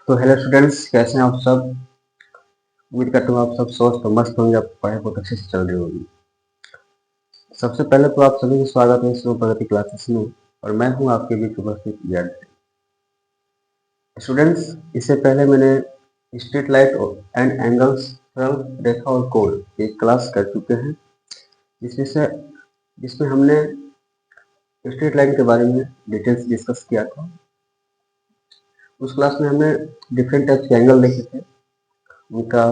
तो hello students, कैसे हैं आप सब। उम्मीद करता हूँ आप सब स्वस्थ और मस्त होंगे, आपकी पढ़ाई बहुत अच्छे से चल रही होगी। सबसे पहले तो आप सभी को स्वागत है स्लो प्रगति क्लासेस में, और मैं हूँ आपके बीच उपस्थित विद्यार्थी। स्टूडेंट्स, इससे पहले मैंने स्ट्रेट लाइट एंड एंगल्स, सरल रेखा और कोण एक क्लास कर चुके हैं, जिसमें हमने स्ट्रेट लाइन के बारे में डिटेल्स डिस्कस किया था। उस क्लास में हमने डिफरेंट टाइप्स के एंगल देखे थे, उनका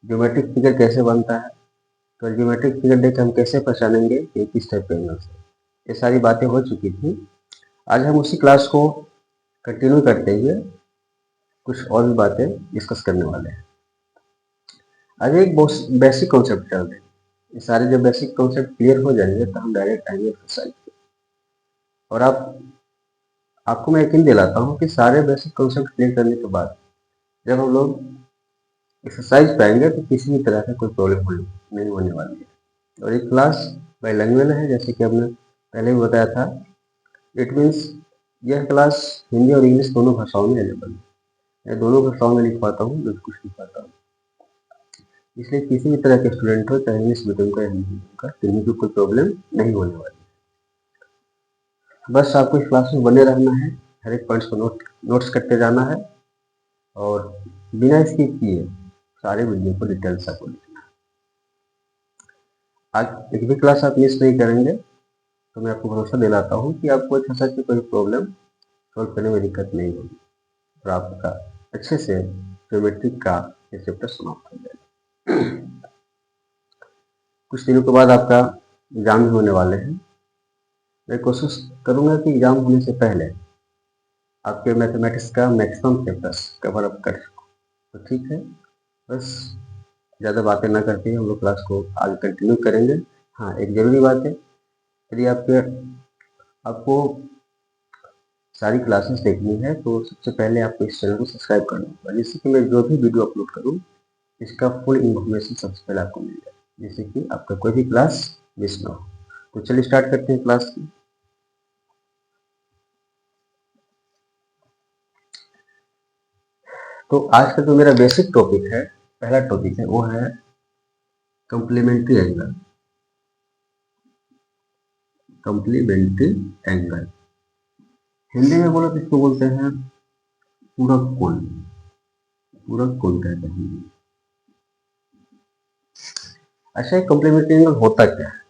ज्योमेट्रिक फिगर कैसे बनता है, तो ज्योमेट्रिक फिगर देख हम कैसे पहचानेंगे कि किस टाइप के एंगल से, ये सारी बातें हो चुकी थी। आज हम उसी क्लास को कंटिन्यू करते हुए कुछ और भी बातें डिस्कस करने वाले हैं। आज एक बेसिक कॉन्सेप्ट चलते हैं। ये सारे जब बेसिक कॉन्सेप्ट क्लियर हो जाएंगे तो हम डायरेक्ट आएंगे एक्सरसाइज पे। और आपको मैं यकीन दिलाता हूँ कि सारे बेसिक कॉन्सेप्ट क्लियर करने के बाद जब हम लोग एक्सरसाइज पाएंगे तो किसी भी तरह का कोई प्रॉब्लम नहीं होने वाली है। और ये क्लास बाइलैंग्वेज है, जैसे कि हमने पहले भी बताया था। इट मीन्स यह क्लास हिंदी और इंग्लिश दोनों भाषाओं में अवेलेबल है। मैं दोनों भाषाओं में लिखवाता हूँ, जो कुछ लिखवाता हूँ, इसलिए किसी भी तरह के स्टूडेंट हो, चाहे इंग्लिश मीडियम का या हिंदी मीडियम का, किन्हीं को कोई प्रॉब्लम नहीं होने वाली। बस आपको इस क्लास में बने रहना है, हर एक पॉइंट्स को नोट्स करते जाना है, और बिना स्किप किए सारे वीडियो को डिटेल्स आपको लिखना है। आज एक भी क्लास आप मिस नहीं करेंगे, तो मैं आपको भरोसा दिलाता हूँ कि आपको एक्सरसाइज की कोई प्रॉब्लम सॉल्व करने में दिक्कत नहीं होगी, और आपका अच्छे से ज्योमेट्रिक का ये चैप्टर समाप्त हो जाएगा। कुछ दिनों के बाद आपका एग्जाम भी होने वाले हैं। मैं कोशिश करूंगा कि एग्जाम होने से पहले आपके मैथमेटिक्स का मैक्सिमम चैप्टर्स कवर अप कर सकूं। तो ठीक है, बस ज़्यादा बातें ना करते हैं हम लोग क्लास को आगे कंटिन्यू करेंगे। हाँ, एक ज़रूरी बात है, यदि आपको सारी क्लासेस देखनी है तो सबसे पहले आपको इस चैनल को सब्सक्राइब करना होगा, जिससे कि मैं जो भी वीडियो अपलोड करूँ इसका फुल इन्फॉर्मेशन सबसे पहले आपको मिल जाए, जिससे कि आपका कोई भी क्लास मिस ना हो। तो चलिए स्टार्ट करते हैं क्लास की। तो आज का जो मेरा बेसिक टॉपिक है, पहला टॉपिक है, वो है complementary angle. Complementary angle Hindi में बोलो तो इसको बोलते हैं पूरक कोण। पूरक कोण कहते हैं। अच्छा, कॉम्प्लीमेंट्री एंगल होता क्या है?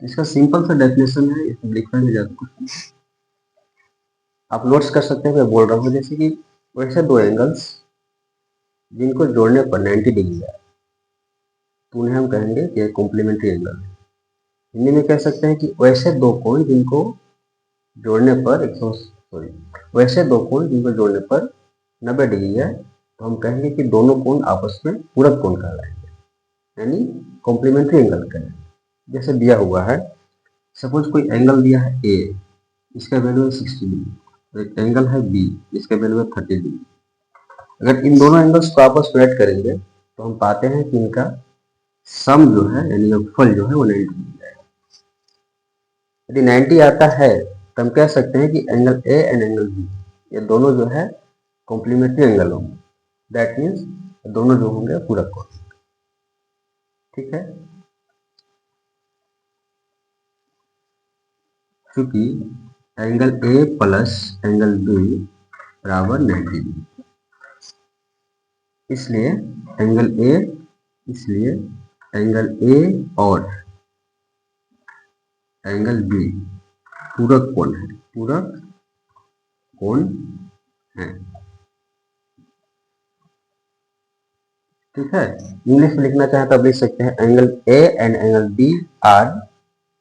इसका सिंपल सा डेफिनेशन है, इसमें लिखने में ज्यादा कुछ नहीं। आप नोट्स कर सकते हैं, मैं बोल रहा हूँ, जैसे कि वैसे दो एंगल्स जिनको जोड़ने पर 90 डिग्री है, तो उन्हें हम कहेंगे कि कॉम्प्लीमेंट्री एंगल है। हिंदी में कह सकते हैं कि वैसे दो कोण जिनको जोड़ने पर वैसे दो कोण जिनको जोड़ने पर 90 डिग्री है, तो हम कहेंगे कि दोनों कोण आपस में पूरक कोण कहलाएंगे, यानी कॉम्प्लीमेंट्री एंगल कहेंगे। जैसे दिया हुआ है, सपोज कोई एंगल दिया है ए, इसका वैल्यू है 60 डिग्री, और एक एंगल है बी, इसका वैल्यू है 30 डिग्री। अगर इन दोनों एंगल्स को आपस में ऐड करेंगे तो हम पाते हैं कि इनका सम जो है, यानी योगफल जो है, वो 90 डिग्री आएगा। यदि 90 आता है तो हम कह सकते हैं कि angle A and angle B, ये दोनों जो है कॉम्प्लीमेंट्री एंगल होंगे। दैट मीन्स दोनों जो होंगे पूरक कोण। ठीक है, क्योंकि angle A plus angle B बराबर 90 डिग्री, इसलिए एंगल ए इसलिए एंगल ए और एंगल बी पूरक कोण है। पूरक कोण है। ठीक है, इंग्लिश में लिखना चाहे तो आप लिख सकते हैं angle A and angle B are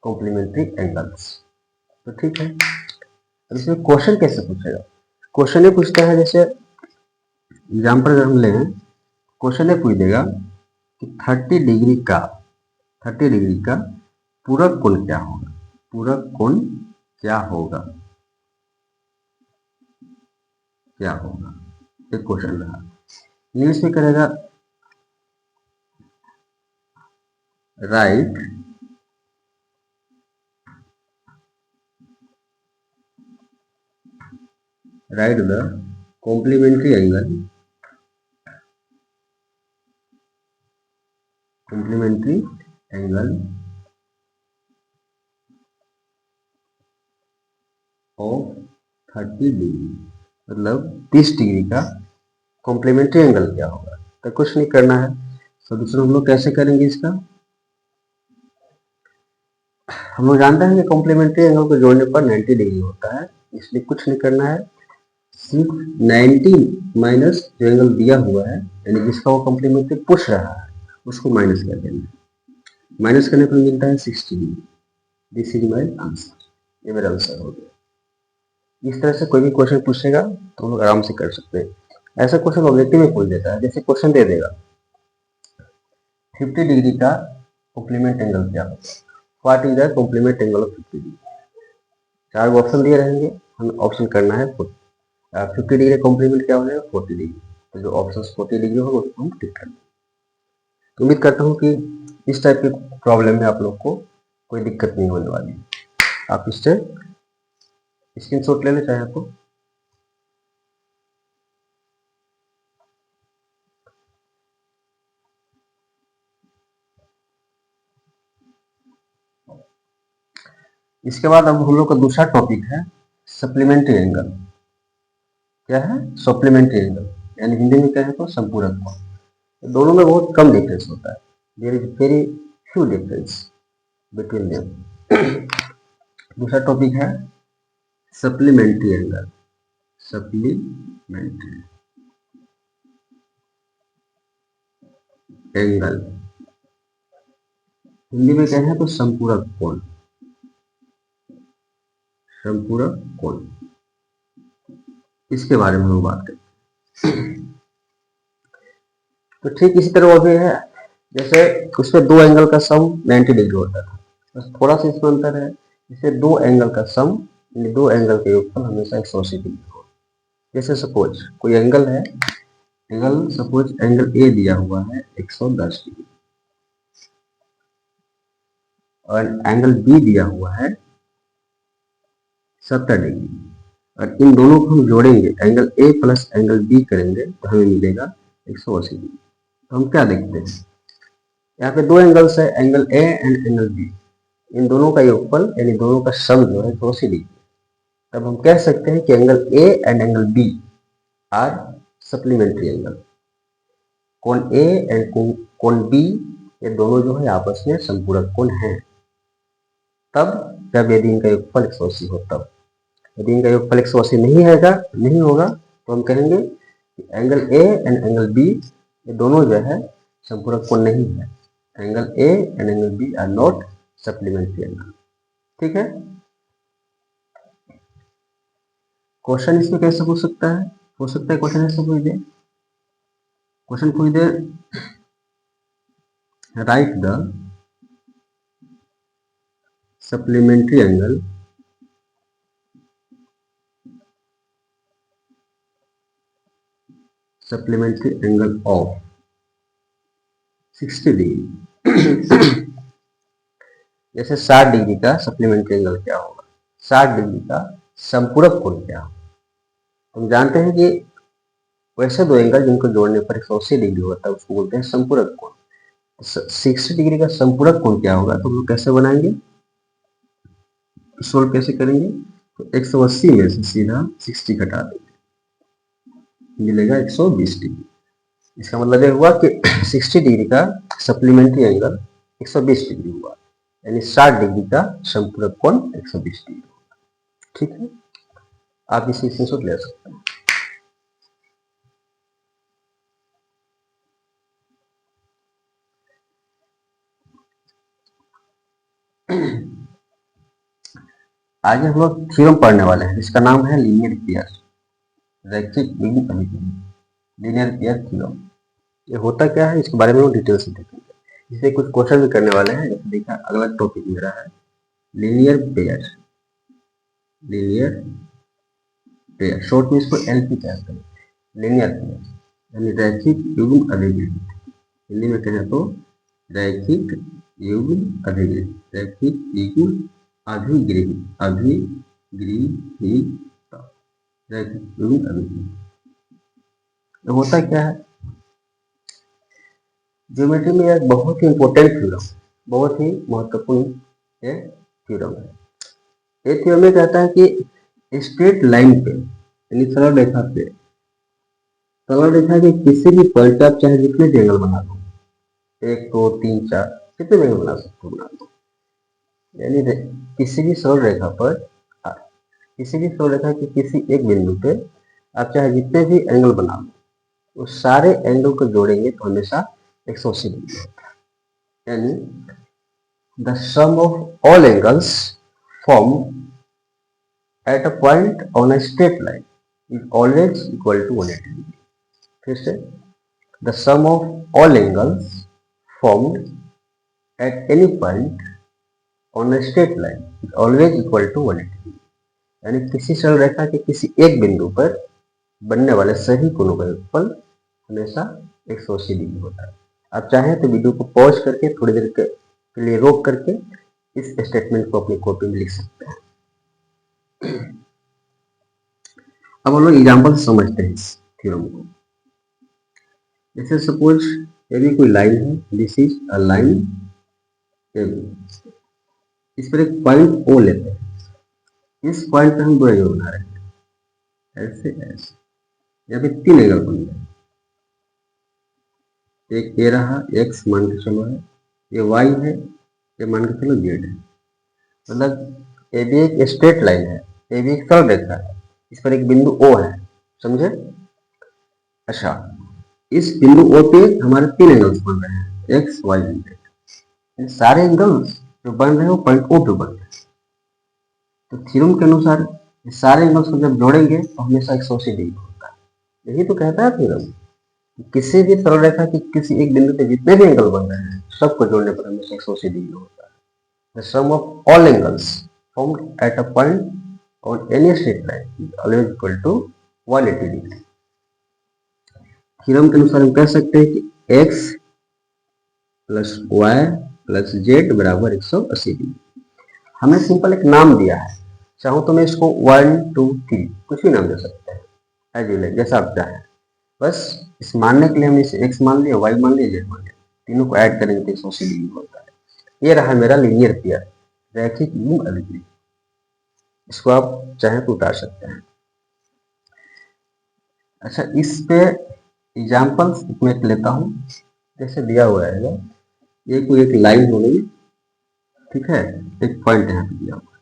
complementary angles. तो ठीक है, अब इसमें क्वेश्चन कैसे पूछेगा? क्वेश्चन ये पूछता है, जैसे एग्जाम्पल अगर हम लें, क्वेश्चन ये पूछ देगा कि 30 डिग्री का पूरक कोण क्या होगा। पूरक कोण क्या होगा? क्या होगा, एक क्वेश्चन रहा। इंग्लिश में करेगा write the complementary angle of 30 degree, मतलब 30 डिग्री का कॉम्प्लीमेंट्री एंगल क्या होगा। तो कुछ नहीं करना है, सोल्यूशन हम लोग कैसे करेंगे इसका, हम लोग जानते हैं कि कॉम्प्लीमेंट्री एंगल को जोड़ने पर 90 डिग्री होता है, इसलिए कुछ नहीं करना है, सिर्फ 90 माइनस जो एंगल दिया हुआ है, यानी जिसका वो कॉम्प्लीमेंट्री पूछ रहा है उसको माइनस कर देना है। माइनस करने पर मिलता है 60 degree. This is my answer, ये मेरा आंसर हो गया। इस तरह से कोई भी क्वेश्चन पूछेगा तो हम लोग आराम से कर सकते हैं। ऐसा क्वेश्चन ऑब्जेक्टिव में पूछ देता है, जैसे क्वेश्चन दे देगा 50 डिग्री का कॉम्प्लीमेंट एंगल क्या होगा, what is the complement angle of 50 degree. 4 option दिए रहेंगे, हमें ऑप्शन करना है 50 डिग्री कॉम्प्लीमेंट क्या हो जाएगा 40 डिग्री, तो जो ऑप्शन 40 डिग्री होगा उसको हम टिक कर देंगे। तो उम्मीद करता हूँ कि इस टाइप के प्रॉब्लम में आप लोग को कोई दिक्कत नहीं होने वाली। आप इससे स्क्रीनशॉट ले लें चाहे तो। इसके बाद अब हम लोग का दूसरा टॉपिक है सप्लीमेंट्री एंगल। क्या है सप्लीमेंट्री एंगल, यानी हिंदी में कहें तो संपूरक कोण। दोनों में बहुत कम डिफरेंस होता है, there is very few difference between them. दूसरा टॉपिक है supplementary angle. Supplementary angle Hindi में कहें तो संपूरक कोण। संपूरक कोण, इसके बारे में हम बात करें। तो ठीक इसी तरह वो भी है, जैसे उसमें दो एंगल का सम 90 डिग्री होता था, बस थोड़ा सा इसमें अंतर है, इसे दो एंगल का सम, दो एंगल के योगफल हमेशा 180 डिग्री हो। जैसे सपोज कोई एंगल है, एंगल सपोज एंगल ए दिया हुआ है 110 डिग्री और एंगल बी दिया हुआ है 70 डिग्री, और इन दोनों को हम जोड़ेंगे, angle A plus angle B करेंगे तो हमें मिलेगा 180 डिग्री। तो हम क्या देखते हैं, यहाँ पे दो एंगल्स है, angle A and angle b, इन दोनों का योगफल यानी दोनों का सम जो है 180 डिग्री। तब हम कह सकते हैं कि angle A and angle B are supplementary angle. कोण ए एंड कोण बी ये दोनों जो है आपस में संपूरक कोण हैं। तब जब यदि इनका योगफल 180 हो, तब यदि इनका योगफल 180 नहीं होगा तो हम कहेंगे कि angle A and angle B ये दोनों जो है संपूरक कोण नहीं है। Angle A and angle B are not supplementary angle. ठीक है, क्वेश्चन इसमें कैसे पूछ सकता है, हो सकता है क्वेश्चन ऐसे पूछ दे, क्वेश्चन पूछ दे write the supplementary angle of 60 degree. जैसे 60 डिग्री का सप्लीमेंट्री एंगल क्या होगा, 60 डिग्री का संपूरक कोण क्या होगा। हम जानते हैं कि वैसे दो एंगल जिनको जोड़ने पर 180 डिग्री होता है उसको बोलते हैं संपूरक कोण। 60 डिग्री का संपूरक कोण क्या होगा, तो हम लोग कैसे बनाएंगे, सोल्व कैसे करेंगे, तो 180 में से सीधा 60 घटा देंगे, मिलेगा 120 डिग्री। इसका मतलब ये हुआ कि 60 डिग्री का सप्लीमेंट्री एंगल 120 डिग्री हुआ, यानी 60 डिग्री का संपूरक कोण 120 डिग्री होगा। ठीक है, आप इसे स्क्रीनशॉट ले सकते हैं। आगे हम लोग थ्योरम पढ़ने वाले हैं जिसका नाम है लीनियर पेयर, रैखिक युग्म अभिकरण, लीनियर पेयर थ्योरम। ये होता क्या है इसके बारे में हम डिटेल से देखेंगे। इससे कुछ क्वेश्चन भी करने वाले हैं, जैसे देखा अगला टॉपिक मेरा है linear pair. Linear pair short में इसको एलपी कहते हैं, लीनियर पेयर यानी रैखिक युग्म अभिकरण। हिंदी में कहें तो रैखिक युग्म अभिकरण, रैखिक युग्म अभिग्रही, अभिग्रही रैखिक युग्म अभिग्रही। तो होता क्या है, ज्योमेट्री में एक बहुत ही इंपॉर्टेंट थ्योरम, बहुत ही महत्वपूर्ण ये थ्योरम है। ये थ्योरम में कहता है कि स्ट्रेट लाइन पे, यानी सरल रेखा पे, सरल रेखा के किसी भी पॉइंट पे आप चाहे जितने भी एंगल बना लो, 1 2 3 4 कितने भी एंगल बना सकते हो, बना लो। यानी किसी भी सरल रेखा पर, किसी भी सरल रेखा के किसी एक बिंदु पे आप चाहे जितने भी एंगल बना लो, उस सारे एंगल को जोड़ेंगे तो हमेशा 180 डिग्री होता है। यानी the sum of all angles form at a point on a straight line is always equal to 180 degree. फिर से, the sum of all angles formed at any point on a straight line is always equal to 180 degree. यानी किसी सरल रेखा के किसी एक बिंदु पर बनने वाले सभी कोणों का योगफल हमेशा 180 डिग्री होता है। आप चाहें तो वीडियो को पॉज करके थोड़ी देर के लिए रोक करके इस स्टेटमेंट को अपनी कॉपी में लिख सकते हैं। अब हम लोग एग्जाम्पल समझते हैं इस थ्योरम को। जैसे सपोज यदि कोई लाइन है, दिस इज अ लाइन, इस पर एक पॉइंट ओ लेते हैं। इस पॉइंट पे हम दो एंगल बना रहे हैं, ऐसे ऐसे, यहाँ पे 3 एंगल बन रहे हैं। एक ये रहा एक्स मान के चलो है, ये वाई है, ये मान के चलो जेड है। मतलब ये भी एक स्ट्रेट लाइन है, ये भी एक सरल रेखा है, इस पर एक बिंदु ओ है, समझे। अच्छा, इस बिंदु ओ पे हमारे 3 एंगल्स बन रहे हैं, एक्स वाई जेड। सारे एंगल्स जो बन रहे हैं वो पॉइंट ओ पे बन रहे हैं। तो थ्योरम के अनुसार सारे एंगल्स को जब जोड़ेंगे तो हमेशा 180 डिग्री होता है। यही तो कहता है थ्योरम, किसी भी सरल रेखा की किसी एक बिंदु पे जितने भी एंगल बन रहे हैं सबको जोड़ने पर हमेशा 180 डिग्री होता है। The sum of all angles formed at a point on any straight line is always equal to 180 degree. Theorem के अनुसार हम कह सकते हैं कि x plus Y plus Z बराबर 180 डिग्री। हमें सिंपल एक नाम दिया है, चाहो तो मैं इसको 1 2 3 कुछ भी नाम दे सकते हैं, एज यू लाइक, जैसा आप चाहें। बस इस मानने के लिए हमने इसे x मान लिया, y मान लिया, z मान लिया, तीनों को ऐड करेंगे तो 180 डिग्री होता है। ये रहा मेरा लीनियर पेयर, रैखिक युग्म अभिक्रिय। इसको आप चाहें तो उतार सकते हैं। अच्छा, इस पे एग्जाम्पल्स मैं लेता हूँ। जैसे दिया हुआ है, ये कोई एक लाइन हो गई, ठीक है, एक पॉइंट यहाँ पे दिया हुआ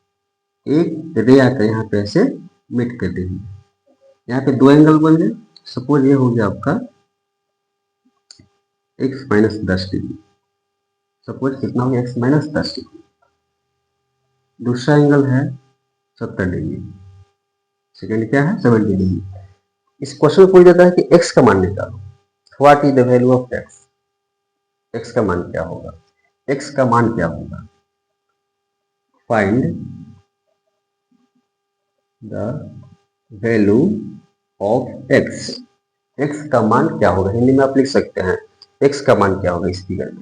है, एक रे आकर यहाँ पे ऐसे मीट कर देंगे, यहाँ पे 2 एंगल बन गए। सपोज ये हो गया आपका x माइनस 10 डिग्री। सपोज कितना हो गया, x माइनस 10 डिग्री। दूसरा एंगल है 70 डिग्री, सेकेंड क्या है 70 डिग्री। इस क्वेश्चन में पूछ देता है कि x का मान निकालो, what is the value of x, x का मान क्या होगा, x का मान क्या होगा, find the value of x, x का मान क्या होगा। हिंदी में आप लिख सकते हैं x का मान क्या होगा इस फिगर में।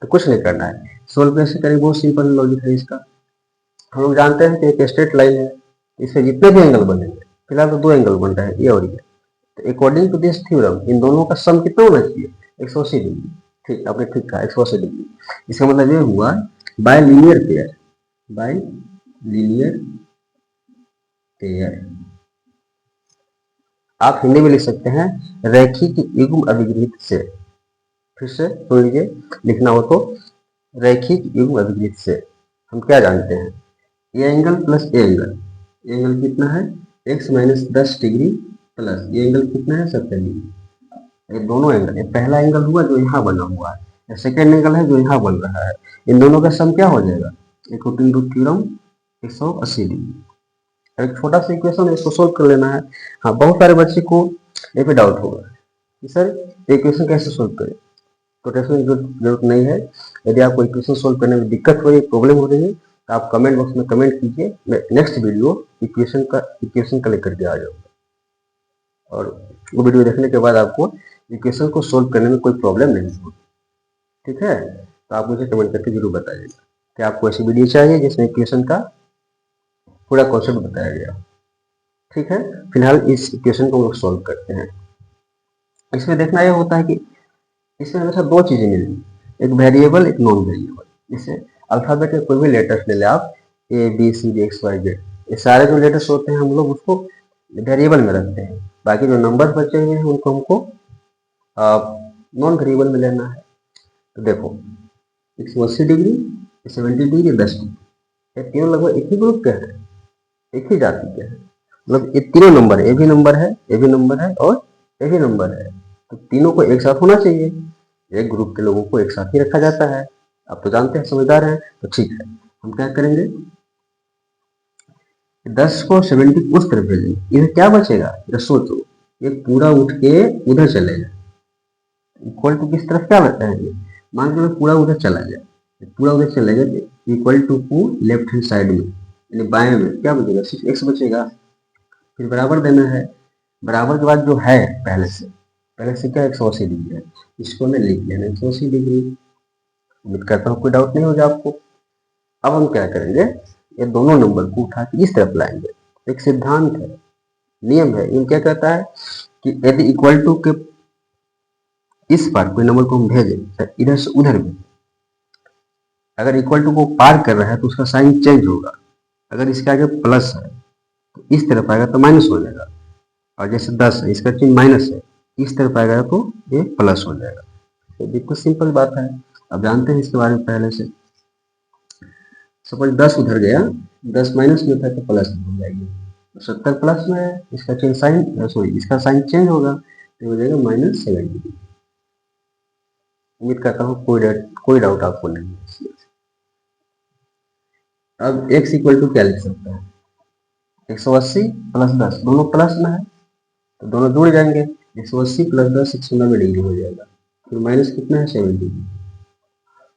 तो कुछ नहीं करना है, सोल्व कैसे करेंगे, बहुत सिंपल लॉजिक है इसका। हम लोग जानते हैं कि एक स्ट्रेट लाइन है, इससे जितने भी एंगल बनेंगे, फिलहाल तो 2 एंगल बन रहा है, ये और ये, तो अकॉर्डिंग टू दिस थ्योरम इन दोनों का सम कितना होना चाहिए, 180 डिग्री। ठीक, आपने ठीक कहा 180 डिग्री। इसका मतलब ये हुआ bye linear pair, bye linear pair. आप हिंदी में लिख सकते हैं रैखिक युग्म अभिगृहित से। फिर से सुन लीजिए, लिखना हो तो रैखिक युग्म अभिगृहित से हम क्या जानते हैं, ये एंगल प्लस ये एंगल, ये एंगल कितना है x माइनस 10 डिग्री प्लस ये एंगल कितना है 70 डिग्री। ये दोनों एंगल, ये पहला एंगल हुआ जो यहाँ बना हुआ है, ये सेकेंड एंगल है जो यहाँ बन रहा है, इन दोनों का सम क्या हो जाएगा, अकॉर्डिंग टू थ्योरम 180 डिग्री। एक छोटा सा इक्वेशन है, इसको सोल्व कर लेना है। हाँ, बहुत सारे बच्चे को ये पे डाउट होगा कि सर इक्वेशन कैसे सोल्व करें, तो टेंशन की जरूरत नहीं है। यदि आपको इक्वेशन सोल्व करने में दिक्कत हो रही है, प्रॉब्लम हो रही है, तो आप कमेंट बॉक्स में कमेंट कीजिए, मैं नेक्स्ट वीडियो इक्वेशन का लेकर के आ जाऊंगा, और वो वीडियो देखने के बाद आपको इक्वेशन को सोल्व करने में कोई प्रॉब्लम नहीं होगी। ठीक है, तो आप मुझे कमेंट करके जरूर बताइएगा कि आपको ऐसी वीडियो चाहिए जिसमें इक्वेशन का पूरा कॉन्सेप्ट बताया गया। ठीक है, फिलहाल इस इक्वेशन को हम लोग सोल्व करते हैं। इसमें देखना यह होता है कि इसमें हमेशा दो चीजें मिलेंगी, एक वेरिएबल एक नॉन वेरिएबल। जैसे अल्फाबेट के कोई भी लेटर्स ले ले आप, A B C D X Y Z, ये सारे जो लेटर्स होते हैं हम लोग उसको वेरिएबल में रखते हैं, बाकी जो नंबर बचे हुए हैं उनको हमको नॉन वेरिएबल में लेना है। तो देखो 180 डिग्री, 70 डिग्री, 10 डिग्री, ये तीनों लगभग एक ही ग्रुप के हैं, एक ही जाति के हैं। मतलब ये तीनों नंबर, ए भी नंबर है, ए भी नंबर है और ए भी नंबर है, तो तीनों को एक साथ होना चाहिए। एक ग्रुप के लोगों को एक साथ ही रखा जाता है। आप तो जानते हैं, समझदार हैं, तो ठीक है, हम क्या करेंगे, 10 को 70 उस तरफ भेजेंगे, इधर क्या बचेगा, इधर सोचो, ये पूरा उठ के उधर चलेगा, इक्वल टू किस तरफ क्या बताएंगे, मान लो पूरा उधर चला गया, पूरा उधर चला गया, इक्वल टू को लेफ्ट हैंड साइड में यानी बाएं में क्या बचेगा, सिर्फ एक्स बचेगा। फिर बराबर देना है, बराबर के बाद जो है पहले से क्या 180 डिग्री है, इसको मैं लिख लेना 180 डिग्री। उम्मीद करता हूँ कोई डाउट नहीं होगा आपको। अब हम क्या करेंगे, ये दोनों नंबर को उठा के इस तरफ लाएंगे। एक सिद्धांत है, नियम है, ये क्या कहता है कि यदि इक्वल टू के इस पार कोई नंबर को हम भेजें तो इधर से उधर भेजें, अगर इक्वल टू को पार कर रहा है तो उसका साइन चेंज होगा। अगर इसके आगे प्लस है तो इस तरफ आएगा तो माइनस हो जाएगा, और जैसे 10 है इसका चिन्ह माइनस है, इस तरफ आएगा तो ये प्लस हो जाएगा। तो बिल्कुल सिंपल बात है, अब जानते हैं इसके बारे में पहले से। सपोज 10 उधर गया, 10 माइनस में था तो प्लस में हो जाएगी, 70 प्लस में है, इसका चिन्ह साइन सॉरी इसका साइन चेंज होगा तो हो जाएगा -70। उम्मीद करता हूँ कोई डाउट आपको नहीं है। अब x इक्वल टू क्या लिख सकता है, 180 प्लस 10, दोनों प्लस में है तो दोनों जुड़ जाएंगे, 180 प्लस 10 190 डिग्री हो जाएगा, फिर माइनस कितना है 70।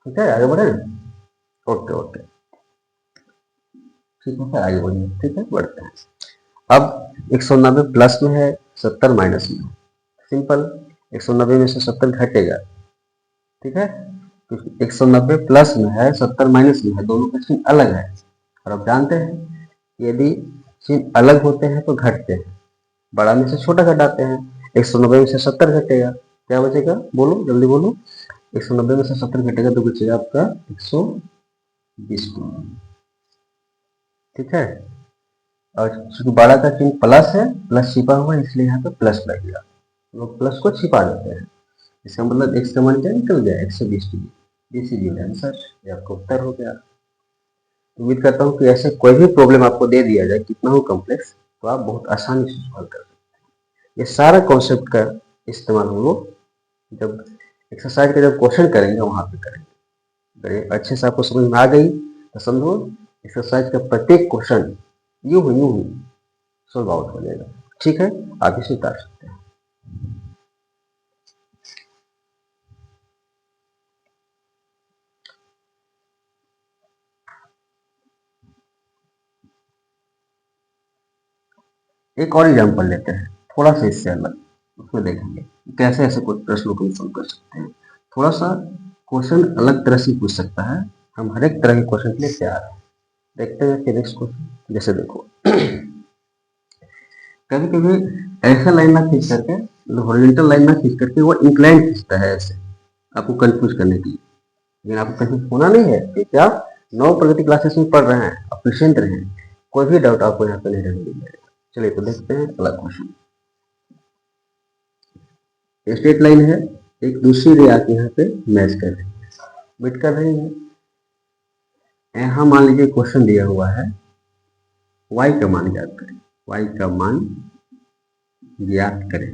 ठीक है, आगे बढ़े, ओके ओके, ठीक है, आगे बढ़िए, ठीक है, बढ़ते हैं। अब 190 प्लस में है, 70 माइनस में है, सिंपल, 190 में से 70 घटेगा, ठीक है, तो 190 प्लस में है, 70 माइनस में है, दोनों का चिन्ह अलग है। और अब जानते हैं यदि चिन्ह अलग होते हैं तो घटते हैं, बड़ा में से छोटा घटाते हैं। 190 में से 70 घटेगा, क्या बचेगा, बोलो जल्दी बोलो, 190 में से 70 घटेगा तो बचेगा आपका 120। ठीक है, और चूंकि बड़ा का चिन्ह प्लस है, प्लस छिपा हुआ इसलिए यहाँ पे प्लस लगेगा, लोग प्लस को छिपा देते हैं। इसका मतलब x का मान क्या निकल गया, 120 degree. This is your answer, ये आपका उत्तर हो गया। उम्मीद करता हूँ कि ऐसे कोई भी प्रॉब्लम आपको दे दिया जाए, कितना हो कॉम्प्लेक्स, तो आप बहुत आसानी से सॉल्व कर सकते हैं। ये सारा कॉन्सेप्ट का इस्तेमाल हम लोग जब एक्सरसाइज का जब क्वेश्चन करेंगे वहां पे करेंगे। अगर ये अच्छे से आपको समझ में आ गई तो समझो एक्सरसाइज का प्रत्येक क्वेश्चन यूं ही सॉल्व आउट हो जाएगा। ठीक है, आप इसे उतार सकते हैं। एक और एग्जाम्पल लेते हैं, थोड़ा सा इससे अलग, उसमें देखेंगे कैसे ऐसे कुछ प्रश्नों को सॉल्व कर सकते हैं। थोड़ा सा क्वेश्चन अलग तरह से पूछ सकता है, हम हर एक तरह के क्वेश्चन के लिए तैयार हैं। देखते हैं फिर नेक्स्ट क्वेश्चन, जैसे देखो कभी कभी ऐसा लाइन ना खींच करके, मतलब हॉरिजॉन्टल लाइन ना खींच करके वो इंक्लाइन खींचता है ऐसे, आपको कंफ्यूज करने के लिए। लेकिन आपको कंफ्यूज होना नहीं है, क्योंकि आप 9 प्रगति क्लासेस में पढ़ रहे हैं, आप पेशेंट रहें, कोई भी डाउट आपको यहाँ पे नहीं रहने देंगे। चलिए तो देखते हैं अगला क्वेश्चन। स्ट्रेट लाइन है, एक दूसरी रे आके यहाँ पे मैच कर रही है, मीट कर रही है। यहाँ मान लीजिए क्वेश्चन दिया हुआ है y का मान ज्ञात करें, y का मान ज्ञात करें,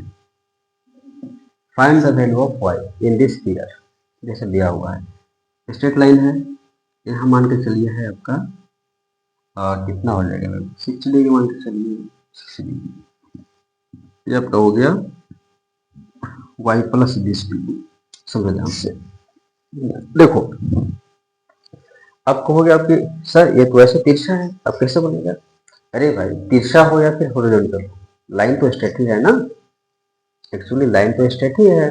find the value of y in this figure, जैसे दिया हुआ है। स्ट्रेट लाइन है, यहाँ मान के चलिए है आपका कितना हो जाएगा, 60 डिग्री मान के चलिए, 60 डिग्री, ये आपका हो गया y प्लस 20 डिग्री। समझ ध्यान से देखो, अब कहोगे आपके सर ये तो ऐसे तिरछा है, अब कैसे बनेगा। अरे भाई, तिरछा हो या फिर हॉरिजॉन्टल हो, लाइन तो स्ट्रेट ही है ना, एक्चुअली लाइन तो स्ट्रेट ही है।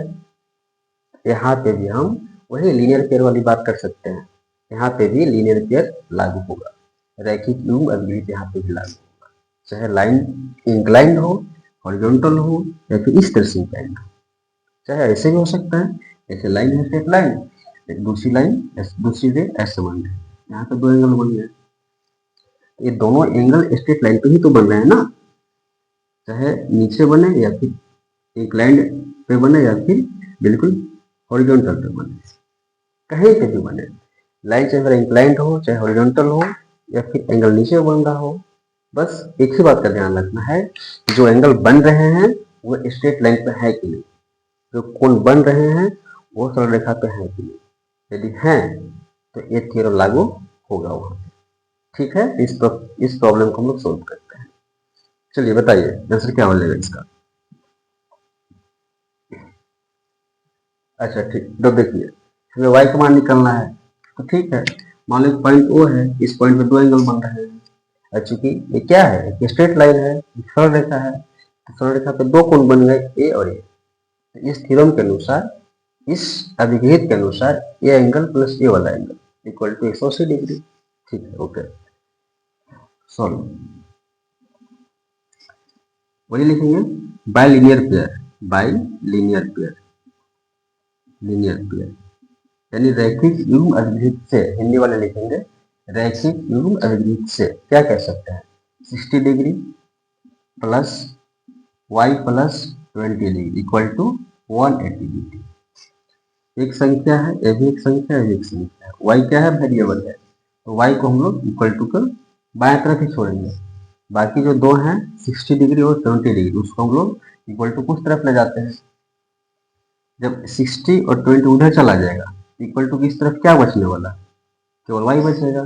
यहाँ पे भी हम वही लीनियर पेयर वाली बात कर सकते हैं, यहाँ पे भी लीनियर पेयर लागू होगा, रैखिक युग्म अभिहित यहाँ पे भी लागू होगा, चाहे लाइन इंक्लाइंड हो, हॉरिजॉन्टल हो या फिर इस तरह से इंक्लाइंड हो। चाहे ऐसे भी हो सकता है, ऐसे लाइन है स्ट्रेट लाइन, एक दूसरी लाइन दूसरी रे ऐसे बन रहे हैं, यहाँ पे दो एंगल बन गए। ये दोनों एंगल स्ट्रेट लाइन पे ही तो बन रहे हैं ना, चाहे नीचे बने या फिर इंक्लाइंड पे बने या फिर बिल्कुल हॉरिजॉन्टल पे बने, कहीं पे भी बने, लाइन चाहे इंक्लाइंड हो चाहे हॉरिजॉन्टल हो या फिर एंगल नीचे बन रहा हो, बस एक ही बात का ध्यान रखना है, जो एंगल बन रहे हैं वो स्ट्रेट लाइन पे है कि नहीं, जो कोण बन रहे हैं वो सरल रेखा पे है कि नहीं, यदि हैं तो ये थ्योरम लागू होगा वहां। ठीक है, इस प्रॉब्लम को हम लोग सोल्व करते हैं। चलिए बताइए आंसर क्या हो जाएगा इसका। अच्छा ठीक, तो देखिए हमें y का मान निकालना है, तो ठीक है, मान लो पॉइंट O है, इस पॉइंट पे दो एंगल बन रहे हैं, और चूंकि ये क्या है, एक स्ट्रेट लाइन है, एक सरल रेखा है, तो सरल रेखा पे दो कोण बन गए A और A। तो इस थ्योरम के अनुसार, इस अभिगहित के अनुसार ये एंगल प्लस ये वाला एंगल इक्वल टू 180 डिग्री। ठीक है, ओके, सॉल्व। वही लिखेंगे, bye linear pair, bye linear pair, linear pair यानी रैखिक युग्म अभिगृहित से, हिंदी वाले लिखेंगे रैखिक युग्म अभिगृहित से क्या कह सकते हैं, 60 degree plus y plus 20 degree equal to 180 degree. एक संख्या है, ये भी एक संख्या है, ये भी एक संख्या है, y क्या है, वेरिएबल है, तो y को हम लोग इक्वल टू कर बाएं तरफ ही छोड़ेंगे, बाकी जो दो हैं 60 डिग्री और 70 डिग्री उसको हम लोग इक्वल टू कुछ तरफ ले जाते हैं। जब 60 और 20 उधर चला जाएगा, इक्वल टू किस तरफ क्या बचने वाला, केवल y बचेगा,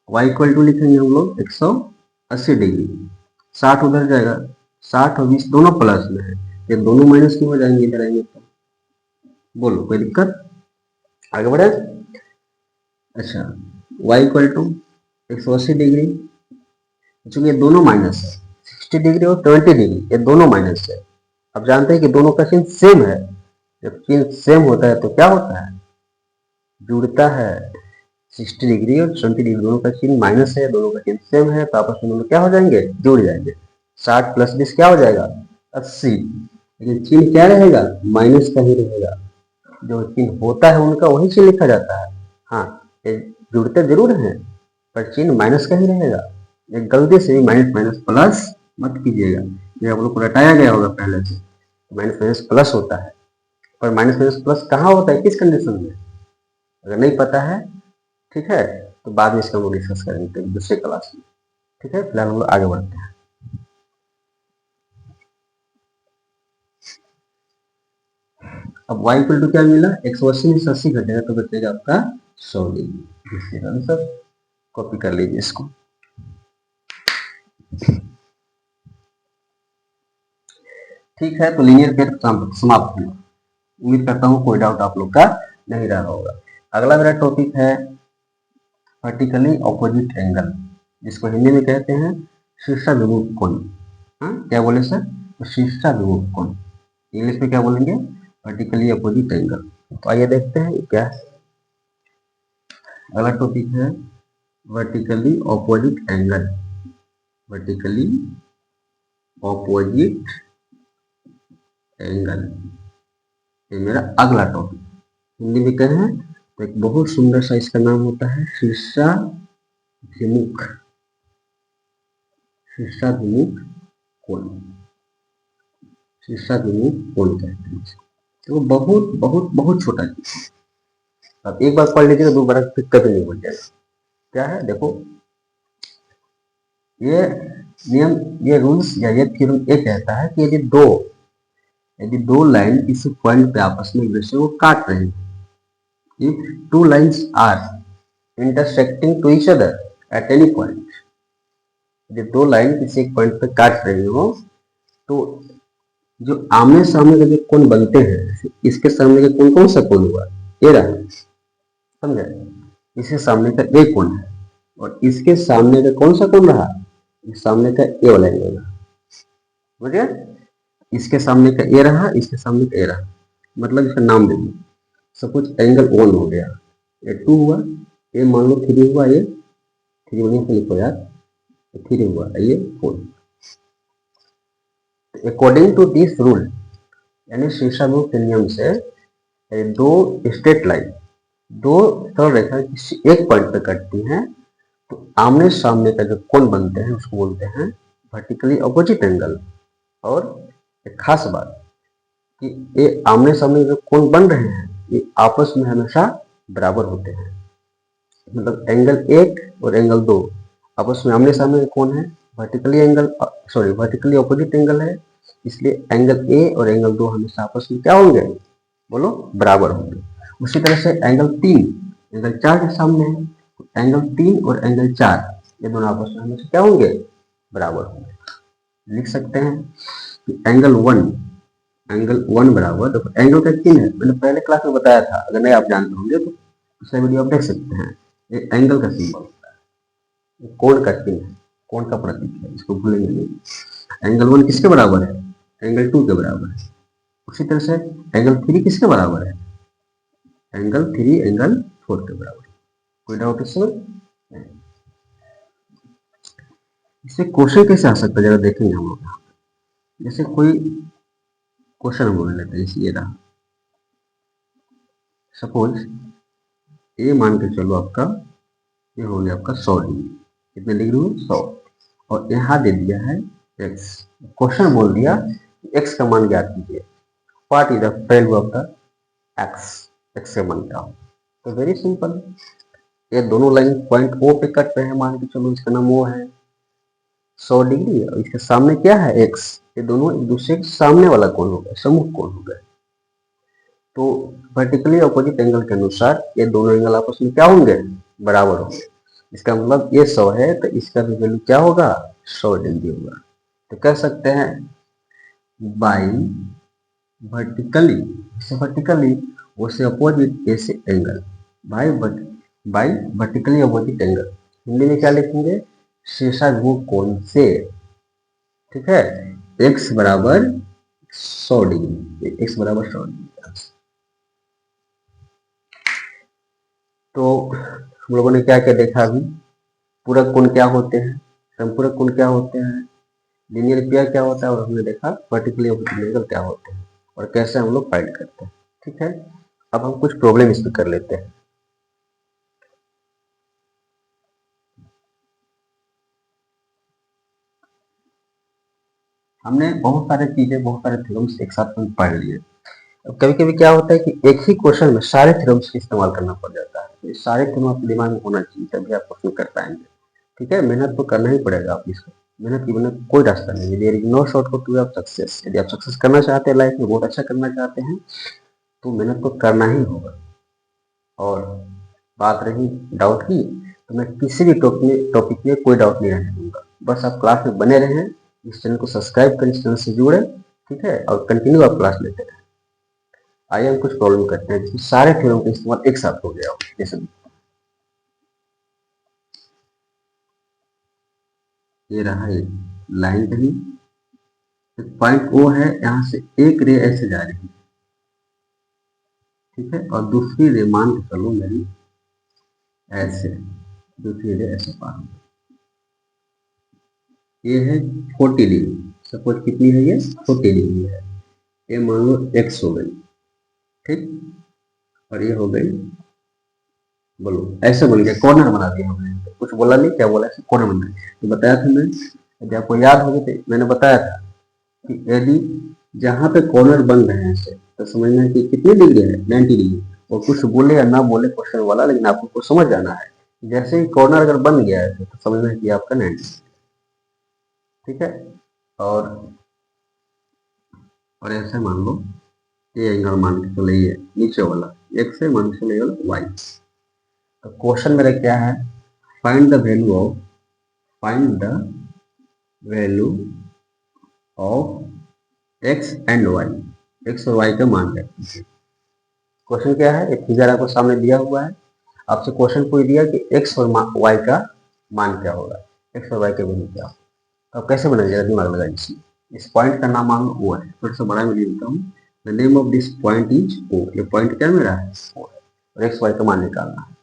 y इक्वल टू लिखेंगे हम लोग 180 डिग्री, 60 उधर जाएगा, 60 और 20 दोनों प्लस में है, ये दोनों माइनस क्यों हो जाएंगे इधर आएंगे तो, बोलो कोई दिक्कत, आगे बढ़े। अच्छा, y इक्वल टू 180 डिग्री, चूंकि ये दोनों माइनस है, 60 डिग्री और 20 डिग्री ये दोनों माइनस है, अब जानते हैं कि दोनों का चिन्ह सेम है, जब चिन्ह सेम होता है तो क्या होता है, जुड़ता है, 60 डिग्री और 20 डिग्री दोनों का चिन्ह माइनस है, दोनों का चिन्ह सेम है, तो आपस में दोनों क्या हो जाएंगे, जुड़ जाएंगे, 60 प्लस 20 क्या हो जाएगा 80, लेकिन चिन्ह क्या रहेगा, माइनस का ही रहेगा, जो चिन्ह होता है उनका वही चिन्ह लिखा जाता है, हाँ ये जुड़ते जरूर हैं पर चिन्ह माइनस का ही रहेगा, ये गलती से भी माइनस माइनस प्लस मत कीजिएगा, ये आप लोग को रटाया गया होगा पहले से, माइनस माइनस प्लस होता है, पर माइनस माइनस प्लस कहाँ होता है, किस कंडीशन में, अगर नहीं पता है ठीक है तो बाद में इसका हम लोग डिस्कस करेंगे दूसरे क्लास में। ठीक है, फिलहाल हम लोग आगे बढ़ते हैं। अब y इक्वल टू क्या मिला, 180 में से 80 घटेगा तो बचेगा आपका 100 डिग्री, आंसर कॉपी कर लीजिए इसको। ठीक है, तो लीनियर पेयर समाप्त हुआ, उम्मीद करता हूँ कोई डाउट आप लोग का नहीं रहा होगा। अगला मेरा टॉपिक है वर्टिकली ऑपोजिट एंगल, जिसको हिंदी में कहते हैं शीर्षाभिमुख कोण। हाँ क्या बोले सर, शीर्षाभिमुख कोण, इंग्लिश में क्या बोलेंगे, वर्टिकली अपोजिट एंगल। तो आइए देखते हैं क्या है। अगला टॉपिक है vertically opposite angle, vertically opposite angle, ये मेरा अगला टॉपिक, हिंदी में कहें हैं तो एक बहुत सुंदर सा इसका नाम होता है शीर्षाभिमुख, शीर्षाभिमुख कोण, शीर्षाभिमुख कोण कहते हैं। तो बहुत बहुत बहुत छोटा चीज, अब एक बार पढ़ लीजिएगा दोबारा फिर कभी नहीं भूल जाएगा। क्या है देखो, ये नियम, ये रूल्स या ये थ्योरम ये कहता है कि यदि दो लाइन किसी पॉइंट पे आपस में एक दूसरे को काट रही है, if two lines are intersecting to each other at any point, यदि दो लाइन किसी एक पॉइंट पे काट रही हो तो जो आमने सामने के जो कोण बनते हैं, इसके सामने का कोण कौन सा कोण हुआ, ये रहा, समझे, इसके सामने का ए कोण है और इसके सामने का कौन सा कोण रहा, इस सामने का ए वाला एंगल रहा, समझे, इसके सामने का ए रहा, इसके सामने का ए रहा, मतलब इसका नाम दे दीजिए, सपोज एंगल 1 हो गया, ये 2 हुआ, ये मान लो 3 हुआ, ये 3 बढ़िया से लिखो यार, 3 हुआ, ये 4। अकॉर्डिंग टू दिस रूल, यानी शीर्षानुरूप के नियम से दो स्ट्रेट लाइन, दो सरल रेखा किसी एक पॉइंट पे कटती हैं तो आमने सामने का जो कोण बनते हैं उसको बोलते हैं वर्टिकली अपोजिट एंगल। और एक खास बात कि ये आमने सामने जो कोण बन रहे हैं ये आपस में हमेशा बराबर होते हैं। मतलब एंगल एक और एंगल दो आपस में आमने सामने का कोण है, vertically angle vertically opposite angle है, इसलिए एंगल ए और एंगल दो हमेशा आपस में क्या होंगे, बोलो, बराबर होंगे। उसी तरह से एंगल तीन एंगल चार के सामने है, तो एंगल तीन और एंगल चार ये दोनों आपस में हमेशा क्या होंगे, बराबर होंगे। लिख सकते हैं कि एंगल वन बराबर, देखो एंगल का चिन्ह है, मैंने पहले क्लास में बताया था, अगर नहीं आप जानते होंगे तो पिछला वीडियो आप देख सकते हैं। ये एंगल का सिंबल होता है, कोण का चिन्ह है, कोण का प्रतीक है, इसको भूलेंगे नहीं। एंगल वन किसके बराबर है, एंगल टू के बराबर है। उसी तरह से एंगल थ्री किसके बराबर है, एंगल थ्री एंगल फोर के बराबर। कोई डाउट इसमें? इससे क्वेश्चन कैसे आ सकता है जरा देखेंगे हम लोग। जैसे कोई क्वेश्चन हम लोग लेते हैं, जैसे ये रहा, सपोज ये मान के चलो आपका ये हो गया आपका 100 डिग्री, कितने डिग्री हुए 100, और यहाँ दे दिया है x। क्वेश्चन बोल दिया x का मान ज्ञात कीजिए, what is the value of the x, x का मान क्या हो। तो वेरी सिंपल, ये दोनों लाइन पॉइंट O पे कट रहे हैं, मान के चलो इसका नाम O है 100 डिग्री, और इसके सामने क्या है x, ये दोनों एक दूसरे के सामने वाला कोण हो गया, सम्मुख कोण हो गया। तो वर्टिकली अपोजिट एंगल के अनुसार ये दोनों एंगल आपस में क्या होंगे, बराबर होंगे। इसका मतलब ये 100 है तो इसका भी वैल्यू क्या होगा, 100 डिग्री होगा। तो कह सकते हैं बाई वर्टिकली, इसे वर्टिकली उससे अपोजिट ऐसे angle, by by vertically opposite angle, Hindi में क्या लिखेंगे, शीर्षाभिमुख कोण से, ठीक है, x बराबर 100 डिग्री, x बराबर 100 डिग्री। तो हम लोगों ने क्या क्या देखा अभी, पूरक कोण क्या होते हैं, संपूरक कोण क्या होते हैं, लीनियर पेयर क्या होता है, और हमने देखा वर्टिकली अपोजिट एंगल क्या होते हैं और कैसे हम लोग फाइंड करते हैं। ठीक है, अब हम कुछ प्रॉब्लम इस पर कर लेते हैं। हमने बहुत सारे चीजें, बहुत सारे थ्योरम्स एक साथ में पढ़ लिए। अब कभी कभी क्या होता है कि एक ही क्वेश्चन में सारे थ्योरम्स का इस्तेमाल करना पड़ जाता है, तो ये सारे थ्योरम आपके दिमाग में होना चाहिए तभी आप क्वेश्चन कर पाएंगे। ठीक है, मेहनत तो करना ही पड़ेगा आप इसको, मेहनत की बिना कोई रास्ता नहीं है। There is no shortcut to your success. यदि आप सक्सेस करना चाहते हैं, लाइफ में बहुत अच्छा करना चाहते हैं, तो मेहनत तो करना ही होगा। और बात रही डाउट की, तो मैं किसी भी टॉपिक में कोई डाउट नहीं रहने दूंगा। बस आप क्लास में बने रहें, इस चैनल को सब्सक्राइब करें, इस चैनल से जुड़े, ठीक है, और कंटिन्यू आप क्लास लेते रहें। आइए हम कुछ प्रॉब्लम करते हैं जिसमें सारे थ्योरम का इस्तेमाल एक साथ हो गया हो। जैसे ये रहा, एक लाइन रही, एक पॉइंट ओ है, यहाँ से एक रे ऐसे जा रही है, ठीक है, और दूसरी रे मान के चलो मेरी ऐसे, दूसरी रे ऐसे पार हो, ये है 40 डिग्री, सपोज कितनी है ये 40 डिग्री है, ये मान लो एक्स हो गई, ठीक, और ये हो गई, बोलो ऐसे बोल गया, कॉर्नर बना दिया हमने, तो कुछ बोला नहीं, क्या बोला, ऐसे कॉर्नर बना दिया। तो बताया था मैं, यदि आपको याद हो गए तो मैंने बताया था कि यदि जहाँ पे कॉर्नर बन रहे हैं ऐसे, तो समझना है कि कितनी डिग्री है, 90 डिग्री। और कुछ बोले या ना बोले क्वेश्चन वाला, लेकिन आपको कुछ समझ जाना है। जैसे ही कॉर्नर अगर बन गया है तो समझना है कि आपका 90, ठीक है। और ऐसे मान लो ये एंगल मान के चले, ये नीचे वाला एक्स है, मान के चले वाई। तो क्वेश्चन मेरा क्या है, find the value of, find the value of X and Y, X और वाई का मान है। क्वेश्चन क्या है, एक फिगर आपको सामने दिया हुआ है, आपसे क्वेश्चन कोई दिया कि एक्स और वाई का मान क्या होगा, एक्स और वाई के वैल्यू क्या होगा। तो आप कैसे बनाएंगे, दिमाग लगाइए। इस पॉइंट का नाम मान लो ओ है, थोड़ा सा बड़ा में लिख देता हूँ, the name of this point is O. ये पॉइंट क्या मेरा है, ओ है, और एक्स वाई का मान निकालना है।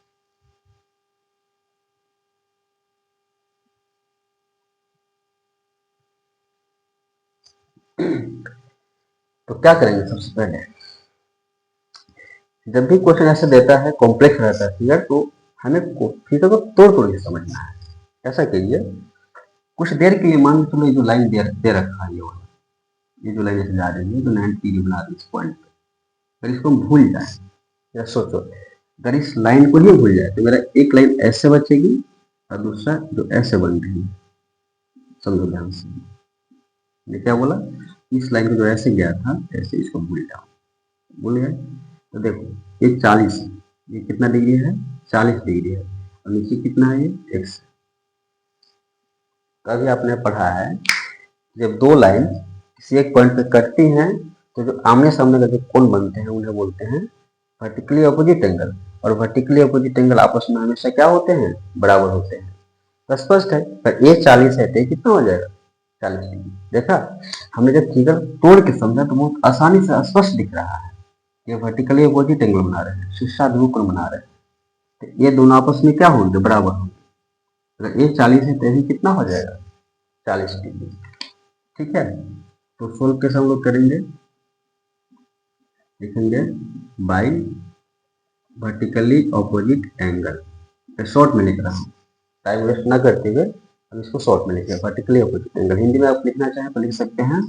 तो क्या करेंगे सबसे पहले, जब भी क्वेश्चन ऐसे देता है कॉम्प्लेक्स रहता है फिगर, तो हमें फिगर को तोड़ तोड़ के समझना है। ऐसा कीजिए, कुछ देर के लिए मान के चलो ये जो लाइन दे रखा है, ये जो लाइन ऐसे जा रही है तो 90 डिग्री बना दी इस पॉइंट पे, अगर इसको हम भूल जाए, या सोचो अगर इस लाइन को ही भूल जाए तो मेरा एक लाइन ऐसे बचेगी और दूसरा जो ऐसे बन रही है, समझो ध्यान से, ये क्या बोला, इस लाइन को जो ऐसे गया था ऐसे इसको भूल जाओ, भूल गए तो देखो ये 40 है, ये कितना डिग्री है, 40 डिग्री है, और नीचे कितना है, ये x। अभी आपने पढ़ा है जब दो लाइन किसी एक पॉइंट पे कटती हैं तो जो आमने सामने का जो कोण बनते हैं उन्हें बोलते हैं वर्टिकली अपोजिट एंगल, और वर्टिकली अपोजिट एंगल आपस में हमेशा क्या होते हैं, बराबर होते हैं। तो स्पष्ट है, पर ये 40 है तो ये कितना हो जाएगा, 40 डिग्री। देखा, हमने जब फिगर तोड़ के समझा तो बहुत आसानी से स्पष्ट दिख रहा है, ये वर्टिकली अपोजिट एंगल बना रहे हैं, शीर्षाभिमुख कोण बना रहे हैं, तो ये दोनों आपस में क्या होंगे, बराबर होंगे। अगर ये 40 है तो ये कितना हो जाएगा, 40 डिग्री। ठीक है, तो सोल्व कैसे हम लोग करेंगे, लिखेंगे by vertically opposite angle, short में लिख रहा हूँ, टाइम वेस्ट ना करते हुए हम इसको शॉर्ट में लिखें, वर्टिकली ऑपोजिट एंगल। हिंदी में आप लिखना चाहें तो लिख सकते हैं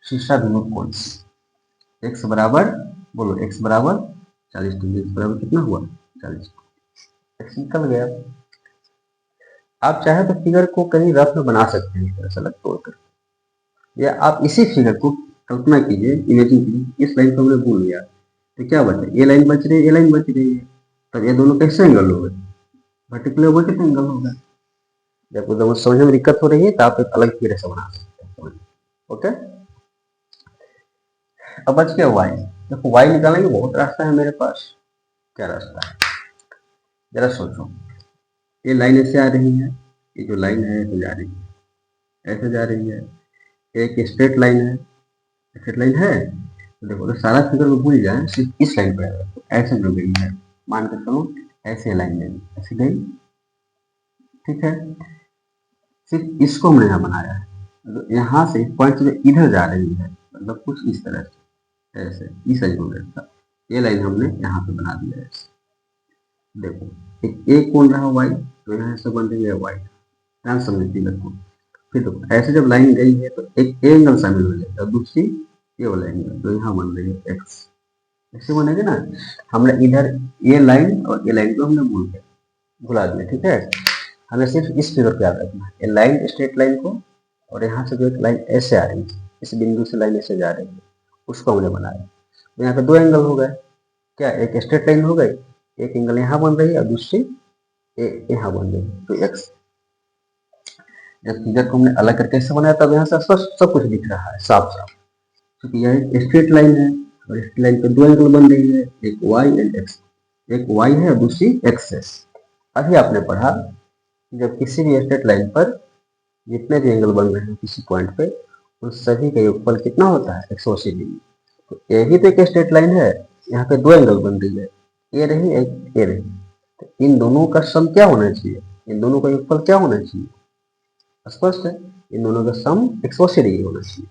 शीर्षाभिमुख कोण। x बराबर, बोलो x बराबर 40 डिग्री, x बराबर कितना हुआ, 40, x निकल गया। आप चाहे तो फिगर को कहीं रफ में बना सकते हैं, इस तरह से अलग तोड़कर, या आप इसी फिगर को कल्पना कीजिए, इमेजिन कीजिए, इस लाइन को हमने भूल गया तो क्या बचा, ये लाइन बच रही है, ये लाइन बच रही है, तब ये दोनों कैसे एंगल हो गए, वर्टिकल ऑपोजिट एंगल होगा। जब आपको समझने में दिक्कत हो रही है तो आप एक अलग फिगर से बना सकते हैं, ओके। अब बच गया y, देखो y निकालने का बहुत रास्ता है मेरे पास, क्या रास्ता है, जरा सोचो, ये लाइन ऐसे आ रही है, ये जो लाइन है ऐसे जा रही है, ऐसे जा रही है, एक स्ट्रेट लाइन है, स्ट्रेट लाइन है, तो देखो तो सारा फिगर को भूल जाए, सिर्फ इस लाइन पर तो ऐसे जो गई है, मान के चलो ऐसे लाइन गई, ऐसे गई, ठीक है, सिर्फ इसको हमने यहाँ बनाया है, तो यहाँ से पॉइंट जो इधर जा रही है, मतलब कुछ इस तरह से, ऐसे इस एंगल का, ये लाइन हमने यहाँ पे बना दिया है। देखो एक कोण रहा वाई, तो यहाँ से बन रही है वाई, ध्यान समझ फिगर को। फिर देखो ऐसे जब लाइन गई है तो एक एंगल शामिल हो जाएगा, दूसरी ये वाला एंगल जो यहाँ बन रही है एक्स, ऐसे बनेगा ना। हमने इधर ये लाइन और ये लाइन को हमने भुला दिया, ठीक है। हमें सिर्फ इस फिगर को याद रखना है, ये लाइन स्ट्रेट लाइन को, और यहाँ से जो एक लाइन ऐसे आ रही है, इस बिंदु से लाइन ऐसे जा रही है, उसको हमने बनाया। तो यहाँ पे दो एंगल हो गए, क्या एक स्ट्रेट लाइन हो गई, एक एंगल यहाँ बन रही है और दूसरी यहाँ बन रही है, तो एक्स। जब फिगर को हमने अलग करके ऐसे बनाया तब यहाँ से सब कुछ दिख रहा है साफ साफ, क्योंकि यह एक स्ट्रेट लाइन है और स्ट्रेट लाइन पे दो एंगल बन रही है, एक वाई एंड एक्स, एक वाई है और दूसरी एक्स है। अभी आपने पढ़ा जब किसी भी स्ट्रेट लाइन पर जितने भी एंगल बन रहे हैं किसी पॉइंट पे, उन सभी का योगफल कितना होता है, 180 डिग्री। तो ये भी तो एक स्ट्रेट लाइन है, यहाँ पे दो एंगल बन रही है, ये रही एक ये रही, तो इन दोनों का सम क्या होना चाहिए, इन दोनों का योगफल क्या होना चाहिए, स्पष्ट है, इन दोनों का सम 180 डिग्री होना चाहिए।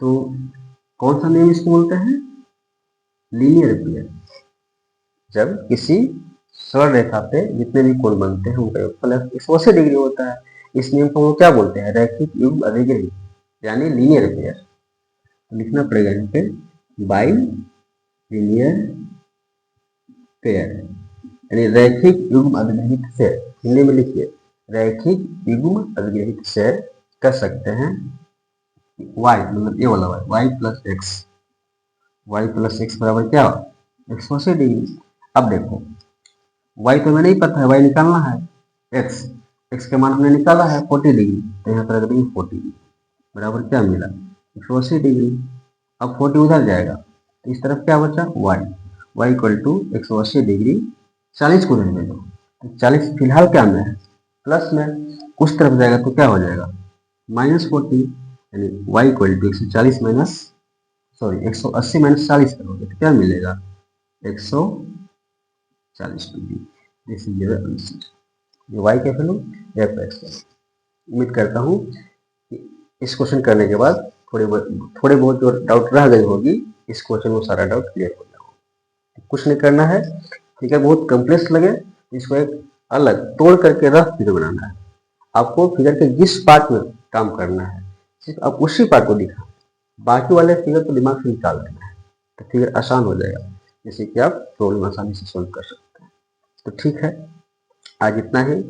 तो कौन सा नियम इसको बोलते हैं, लीनियर पेयर। जब किसी सरल रेखा पे जितने भी कोण बनते हैं उनका योगफल 180 डिग्री होता है, इस नियम को वो क्या बोलते हैं, रैखिक युग्म अधिग्रही, यानी लीनियर पेयर। लिखना पड़ेगा यहाँ पे बाई लीनियर पेयर, यानी रैखिक युग्म अधिग्रहित सेट। हिंदी में लिखिए रैखिक युग्म अधिग्रहित सेट, कर सकते हैं y मतलब ये वाला y plus X, Y plus X बराबर क्या, 180 डिग्री। अब देखो y तो हमें नहीं पता है, y निकालना है, x के मान हमने निकाला है 40 डिग्री, तो यहाँ पर रख देंगे 40 डिग्री बराबर क्या मिला, 180 डिग्री। अब 40 उधर जाएगा तो इस तरफ क्या बचा, y इक्वल टू 180 डिग्री, 40 को रहने दो, तो 40 फिलहाल क्या में है, प्लस में, उस तरफ जाएगा तो क्या हो जाएगा, -40, यानी y equal to 140 minus, sorry 180 minus 40 करोगे तो क्या मिलेगा, 140 degree. This is your answer. ये y कैपिटल एफ एक्स। उम्मीद करता हूँ कि इस क्वेश्चन करने के बाद थोड़े बहुत जो डाउट रह गई होगी इस क्वेश्चन में सारा डाउट क्लियर हो जाएगा। कुछ नहीं करना है, फिगर बहुत कम्प्लेक्स लगे इसको एक अलग तोड़ करके रफ फिगर बनाना है। आपको फिगर के जिस पार्ट में काम करना है सिर्फ आप उसी पार्ट को दिखा, बाकी वाले फिगर को दिमाग से निकाल देना है, तो फिगर आसान हो जाएगा, जैसे कि आप प्रॉब्लम आसानी से सोल्व कर सकते हैं। तो ठीक है, आज इतना ही।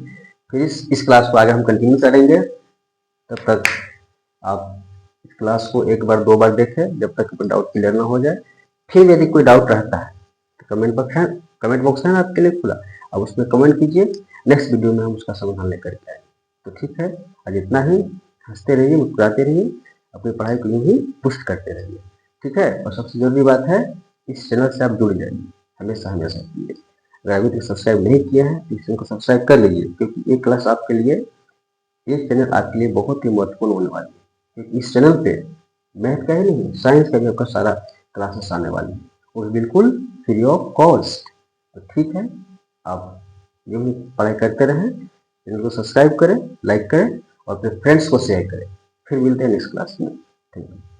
फिर इस क्लास को आगे हम कंटिन्यू करेंगे। तब तक आप इस क्लास को एक बार 2 बार देखें जब तक डाउट क्लियर ना हो जाए। फिर यदि कोई डाउट रहता है तो कमेंट बॉक्स है आपके लिए खुला, अब उसमें कमेंट कीजिए, नेक्स्ट वीडियो में हम उसका समाधान लेकर के आएंगे। तो ठीक है, आज इतना ही। हंसते रहिए, मुस्कुराते रहिए, अपनी पढ़ाई को यूँ ही पुष्ट करते रहिए। ठीक है, और सबसे जरूरी बात है इस चैनल से आप जुड़ जाइए हमेशा हमेशा के लिए। अगर अभी तक सब्सक्राइब नहीं किया है तो इस चैनल को सब्सक्राइब कर लीजिए, क्योंकि ये क्लास आपके लिए, ये चैनल आपके लिए बहुत ही महत्वपूर्ण होने वाली है। क्योंकि इस चैनल पे मैथ का ही नहीं, साइंस का भी आपका सारा क्लासेस आने वाली है, वो भी बिल्कुल फ्री ऑफ कॉस्ट। तो ठीक है, आप यूँ ही पढ़ाई करते रहें, चैनल को सब्सक्राइब करें, लाइक करें और अपने फ्रेंड्स को शेयर करें। फिर मिलते हैं नेक्स्ट क्लास में। Thank you.